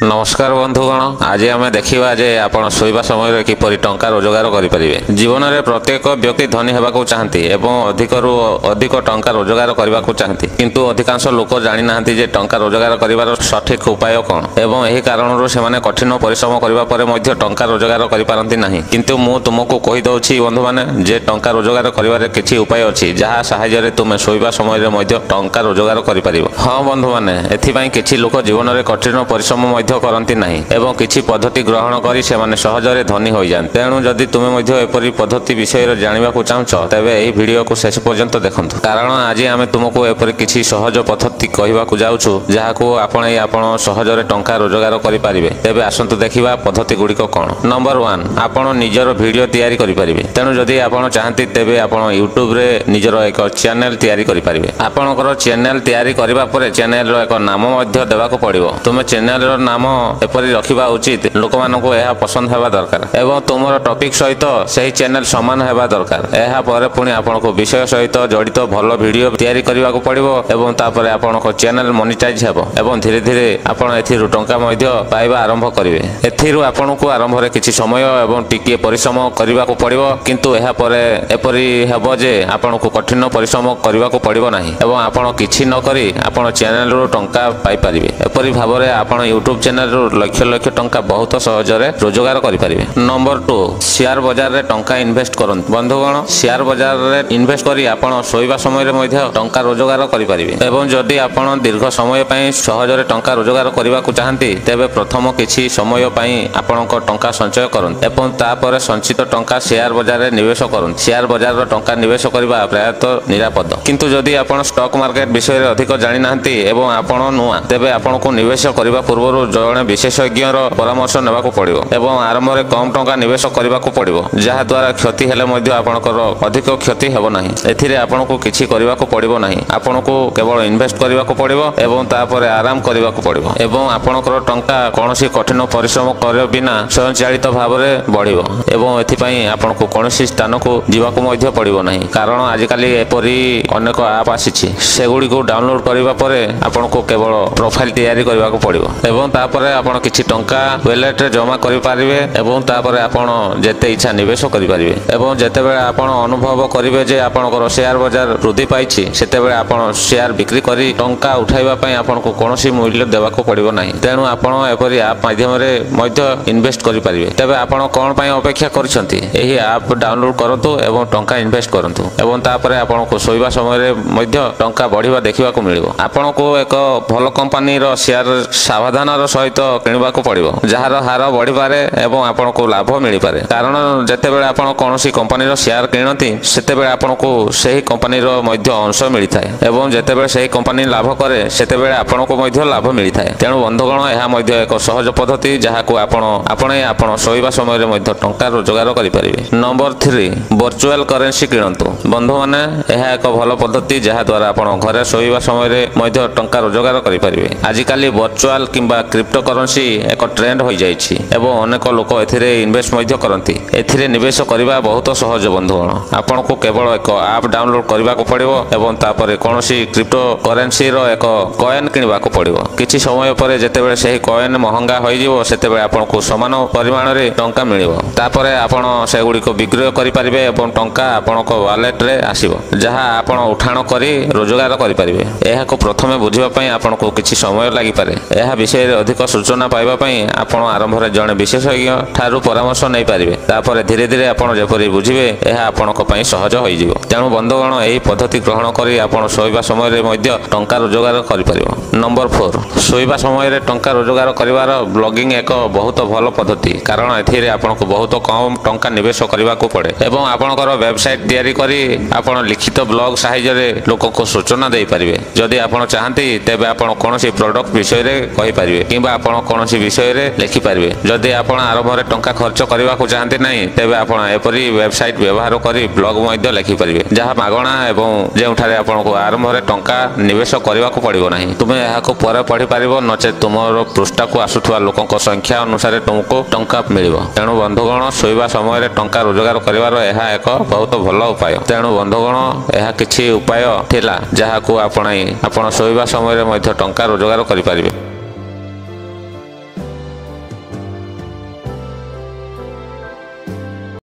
नमस्कार बंधुगण आज आम देखा जे आपण शोवा समय किपर टंका रोजगार करें। जीवन में प्रत्येक व्यक्ति धनी होगा चाहती एवं अधिकरू अधिक टंका रोजगार करने को चाहती किंतु अधिकांश लोक जानी ना जे टंका रोजगार कर सठिक उपाय कौन एवं यही कारण से कठिन परिश्रम करने टंका रोजगार करें किंतु मु तुमको कहीदे बंधु मैंने जे टंका रोजगार कर किसी उपाय अच्छी जहाँ साहाय्य तुम शोवा समय टंका रोजगार कर। हाँ बंधु मैंने एथपाई किसी लोक जीवन में कठिन परिश्रम करती नहीं एवं किसी पद्धति ग्रहण करी से माने सहजरे धनी हो जाते। तेणु जदि तुम एपरी पद्धति विषय जानवा चाहछ तेज यही वीडियो को शेष पर्यंत देखु कारण आज आम तुमको एपरी किसी सहज पद्धति कहवाक जाऊँ जहाँ आपणे आपण सहजरे टंका रोजगार करें। तेज आसतु देखा पद्धति गुड़िक कौन। नंबर 1 आपण निजर वीडियो तैयारी करें। तेणु जदि आप चाहती तेज आप यूट्यूब रे निजर एक चैनल तैयारी करें। आपणकर चैनल तैयारी करने चैनल एक नाम देवाक पड़ो। तुम चैनल नाम एपरी रखा उचित लोक मानक यह पसंद होगा दरकार एवं तुम टॉपिक सहित सही चैनल सामान होगा दरकार। यह पुणी आपको विषय सहित जड़ित भल वीडियो तैयारी करने को पड़ो एवं तापर आपको चैनल मोनिटाइज हेबो एवं धीरे धीरे आपण एथिरु टंका पाइबा आरंभ करेंगे। एथिरु आपको आरंभ में किसी समय एवं टिके परिश्रम करने को पड़ो किंतु यह एपरी हेबो जे आपको कठिन परिश्रम करने को पड़ो नहीं एवं आपण किछि न करी आपण चैनल रो टंका पाई परिबे। एपरी भाव में आपण यूट्यूब चैनल लक्ष लक्ष टंका बहुत सहजरे रोजगार करें। नंबर 2 शेयर बजार रे टंका इन्वेस्ट करंतु। बंधुगण शेयर बजार रे इन्वेस्ट करी आपण शोवा समय टंका रोजगार करें एवं जदि आपण दीर्घ समय सहजरे टंका रोजगार करने को चाहती तेबे प्रथम किसी समय आपणक टंका संचय करंतु एवं तापर संचित टंका शेयर बजार रे निवेश करंतु। शेयर बजार रो टंका निवेश करबा प्रायतः निरापद किंतु जदि आपण स्टॉक मार्केट विषय रे अधिक जानि नाहंती एवं आपण नुआ तेबे आपणको निवेश करबा पूर्व जणे विशेषज्ञ परामर्श नेबाक पड़ो एवं आरंभ में कम टंका निवेश करने को पड़ो जहाँ द्वारा क्षति हेले आपणकर अधिक क्षति हेबो नाही। एथिरे आपनको किछि करबा को पड़िबो नाही आपनको केवल इन्वेस्ट करबा को पड़िबो एवं तापर आराम करबा को पड़िबो एवं आपणकर टंका कोनोसी कठिन परिश्रम कर बिना स्वयंचालित भाव में बढ़िबो एवं एथिपाई आपनको कोनोसी स्थान को जीवाको मध्य पड़िबो नाही कारण आजिकाली एपरी अनेक ऐप आसीछि सेगुडी को डाउनलोड करबा परे आपनको केवल प्रोफाइल तैयारी करबा को पड़िबो एवं तापर आपण किछि टंका वैलेट रे जमा करि पारिबे एवं तापर आपण जेते इच्छा निवेश करि पारिबे एवं जेते बेले आपण अनुभव करिवे जे आपणकर शेयर बाजार वृद्धि पाइछि सेते बेले आपण शेयर बिक्री करी टंका उठाइबा पई आपनको कोनोसी मूल्य देबाको पड़िबो नाही। तेणु आपण एपरि ऐप माध्यम रे मध्य इन्वेस्ट करि पारिबे। तबे आपण कोन पई अपेक्षा करछंती एही ऐप डाउनलोड करंतु एवं टंका इन्वेस्ट करंतु एवं तापर आपनको सोइबा समय रे मध्य टंका बढ़िबा देखिबाको मिलिबो। आपनको एक भल कंपनी रो शेयर सावधानर सहित किणवा को पड़ो जार हार बढ़ी पारे एवं आपको लाभ मिल पारे कारण जितेबाला आप कौन कंपनी शेयर किणती से आपको सही कंपनी अंश मिलता है एवं जितेबाला से कंपनी लाभ करे से आपको लाभ मिलता है। तेणु बंधुगण यह एक सहज पद्धति जहाँ को आपण शोवा समय टंका रोजगार करें। नंबर 3 वर्चुअल करेन्सी किणतु। बंधु मैंने यह एक भल पद्धति जहाँ द्वारा आप घरे शोवा समय टंका रोजगार करें। आजिकल वर्चुअल किंबा क्रिप्टो करेन्सी एक ट्रेंड हो जाइछि एवं अनेक लोक एथिरे इन्वेस्ट मध्य करंती। एथिरे निवेश करबा बहुत सहज बंधुगण आपनको केवल एक ऐप डाउनलोड करबा को पड़िबो एवं तापर कोनोसी क्रिप्टो करेन्सी रो एक कॉइन किनबा को पड़िबो। किछि समय परे जेतेबेले सही कॉइन महंगा होई जिवो सेतेबेले आपनको समान परिमाण रे टंका मिलिबो तापर आपण से गुडी को विक्रय करि परिबे एवं टंका आपनको वॉलेट रे आसीबो जहां आपण उठाण करी रोजगार करि परिबे। एहा को प्रथमे बुझिबा पई आपनको किछि समय लागि पारे। एहा विषय रे अधिक सूचना पाइबा पई आपण आरंभ में जड़े विशेषज्ञ ठारू परामर्श नहीं पारे तापर धीरे धीरे आपड़ जपरी बुझे यह आपण सहज हो। तेणु बंधुगण यही पद्धति ग्रहण करी आपण शोवा समय टंका रोजगार कर। नंबर 4 शोवा समय टंका रोजगार कर ब्लॉगिंग एक बहुत भल पद्धति कारण एथिरे आपको बहुत कम टंका निवेश करने को पड़े एवं आपणकर वेबसाइट तैयारी करी आपण लिखित ब्लॉग साहाय्य लोक को सूचना दे पारे। जदि आपण चाहती तेबे आपण कोनोसी प्रोडक्ट विषय रे कहि पारिबे किंबा आपण कोनोसी विषय रे लिखि पारिबे। जदि आपण आरंभ में टंका खर्च करने को चाहते नहीं तेबे आपण एपरी वेबसाइट व्यवहार करी ब्लॉग मध्य लिखि पारिबे जहाँ मागणा एवं जेउठारे आपनको आरंभ में टंका निवेश करने को पड़ो नहीं। तुम यहाँ पर पढ़ी पार नचे तुम पृष्ठा को आसुवा लोक संख्या अनुसार तुमको टंका मिल। तेणु बंधुगण शोवा समय टंका रोजगार कर एक बहुत भल उपाय। तेणु बंधुगण यह किसी उपाय थिला जहाँ को आपण शोवा समय टंका रोजगार करें।